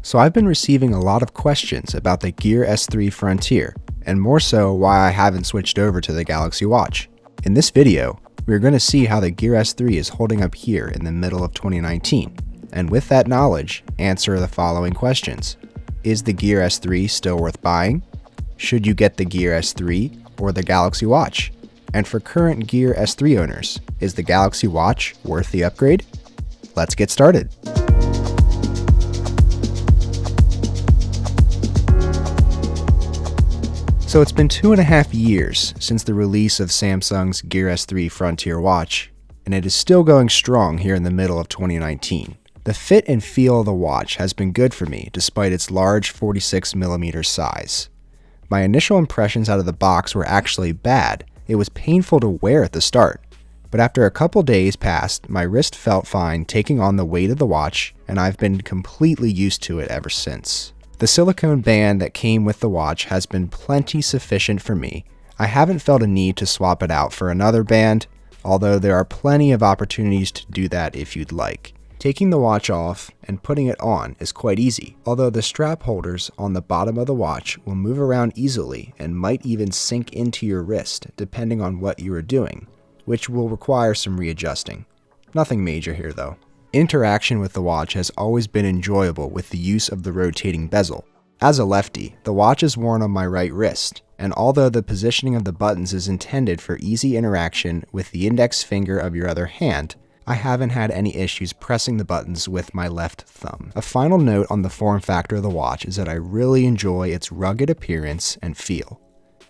So I've been receiving a lot of questions about the Gear S3 Frontier, and more so why I haven't switched over to the Galaxy Watch. In this video, we're going to see how the Gear S3 is holding up here in the middle of 2019, and with that knowledge, answer the following questions. Is the Gear S3 still worth buying? Should you get the Gear S3 or the Galaxy Watch? And for current Gear S3 owners, is the Galaxy Watch worth the upgrade? Let's get started. So it's been 2.5 years since the release of Samsung's Gear S3 Frontier watch, and it is still going strong here in the middle of 2019. The fit and feel of the watch has been good for me despite its large 46mm size. My initial impressions out of the box were actually bad. It was painful to wear at the start, but after a couple days passed, my wrist felt fine taking on the weight of the watch, and I've been completely used to it ever since. The silicone band that came with the watch has been plenty sufficient for me. I haven't felt a need to swap it out for another band, although there are plenty of opportunities to do that if you'd like. Taking the watch off and putting it on is quite easy, although the strap holders on the bottom of the watch will move around easily and might even sink into your wrist depending on what you are doing, which will require some readjusting. Nothing major here though. Interaction with the watch has always been enjoyable with the use of the rotating bezel. As a lefty, the watch is worn on my right wrist, and although the positioning of the buttons is intended for easy interaction with the index finger of your other hand, I haven't had any issues pressing the buttons with my left thumb. A final note on the form factor of the watch is that I really enjoy its rugged appearance and feel.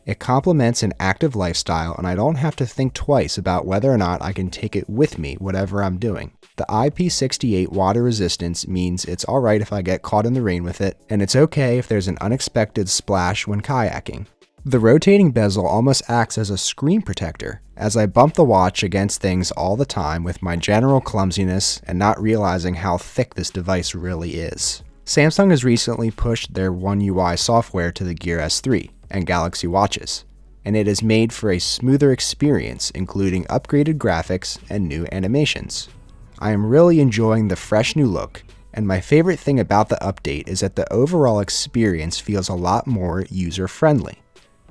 It complements an active lifestyle, and I don't have to think twice about whether or not I can take it with me whatever I'm doing. The IP68 water resistance means it's alright if I get caught in the rain with it, and it's okay if there's an unexpected splash when kayaking. The rotating bezel almost acts as a screen protector, as I bump the watch against things all the time with my general clumsiness and not realizing how thick this device really is. Samsung has recently pushed their One UI software to the Gear S3 and Galaxy Watches, and it is made for a smoother experience, including upgraded graphics and new animations. I am really enjoying the fresh new look, and my favorite thing about the update is that the overall experience feels a lot more user-friendly.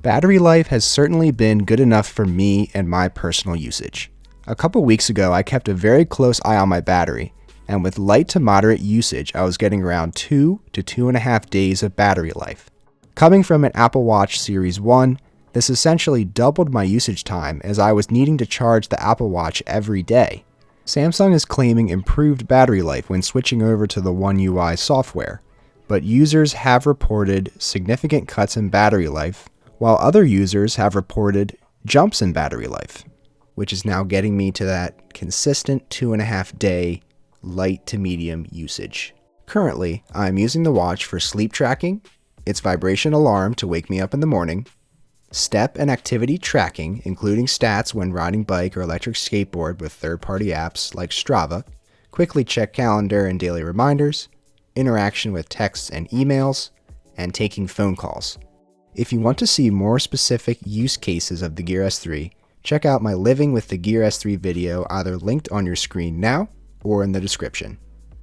Battery life has certainly been good enough for me and my personal usage. A couple weeks ago, I kept a very close eye on my battery, and with light to moderate usage, I was getting around 2 to 2.5 days of battery life. Coming from an Apple Watch Series 1, this essentially doubled my usage time as I was needing to charge the Apple Watch every day. Samsung is claiming improved battery life when switching over to the One UI software, but users have reported significant cuts in battery life, while other users have reported jumps in battery life, which is now getting me to that consistent 2.5 day light to medium usage. Currently, I'm using the watch for sleep tracking, its vibration alarm to wake me up in the morning, step and activity tracking, including stats when riding bike or electric skateboard with third-party apps like Strava, quickly check calendar and daily reminders, interaction with texts and emails, and taking phone calls. If you want to see more specific use cases of the Gear S3, check out my Living with the Gear S3 video either linked on your screen now or in the description.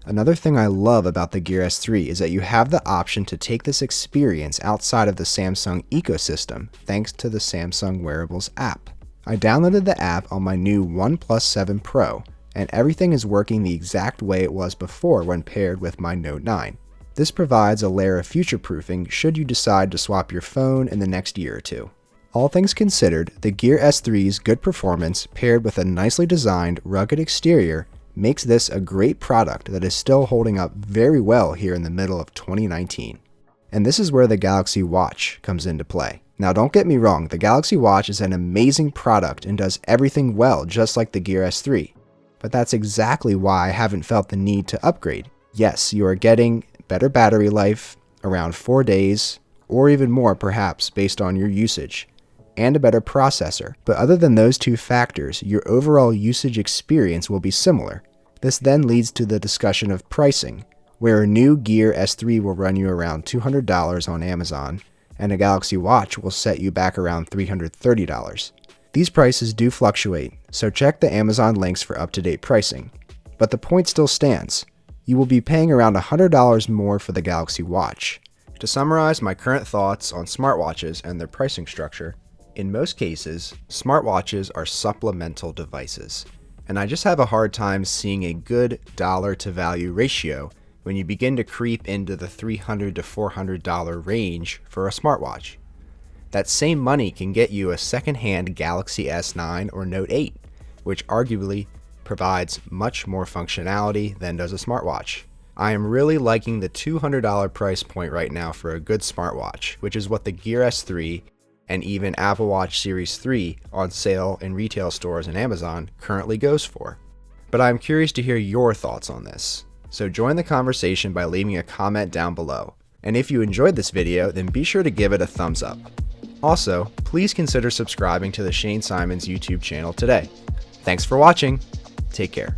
Another thing I love about the Gear S3 is that you have the option to take this experience outside of the Samsung ecosystem thanks to the Samsung Wearables app. I downloaded the app on my new OnePlus 7 Pro, and everything is working the exact way it was before when paired with my Note 9. This provides a layer of future-proofing should you decide to swap your phone in the next year or two. All things considered, the Gear S3's good performance paired with a nicely designed, rugged exterior makes this a great product that is still holding up very well here in the middle of 2019. And this is where the Galaxy Watch comes into play. Now don't get me wrong, the Galaxy Watch is an amazing product and does everything well just like the Gear S3. But that's exactly why I haven't felt the need to upgrade. Yes, you are getting better battery life, around 4 days, or even more perhaps based on your usage, and a better processor. But other than those two factors, your overall usage experience will be similar. This then leads to the discussion of pricing, where a new Gear S3 will run you around $200 on Amazon, and a Galaxy Watch will set you back around $330. These prices do fluctuate, so check the Amazon links for up-to-date pricing. But the point still stands. you will be paying around $100 more for the Galaxy Watch. To summarize my current thoughts on smartwatches and their pricing structure, in most cases, smartwatches are supplemental devices, and I just have a hard time seeing a good dollar to value ratio when you begin to creep into the $300 to $400 range for a smartwatch. That same money can get you a second-hand Galaxy S9 or Note 8, which arguably provides much more functionality than does a smartwatch. I am really liking the $200 price point right now for a good smartwatch, which is what the Gear S3 and even Apple Watch Series 3 on sale in retail stores and Amazon currently goes for. But I'm curious to hear your thoughts on this, so join the conversation by leaving a comment down below. And if you enjoyed this video, then be sure to give it a thumbs up. Also, please consider subscribing to the Shane Simons YouTube channel today. Thanks for watching. Take care.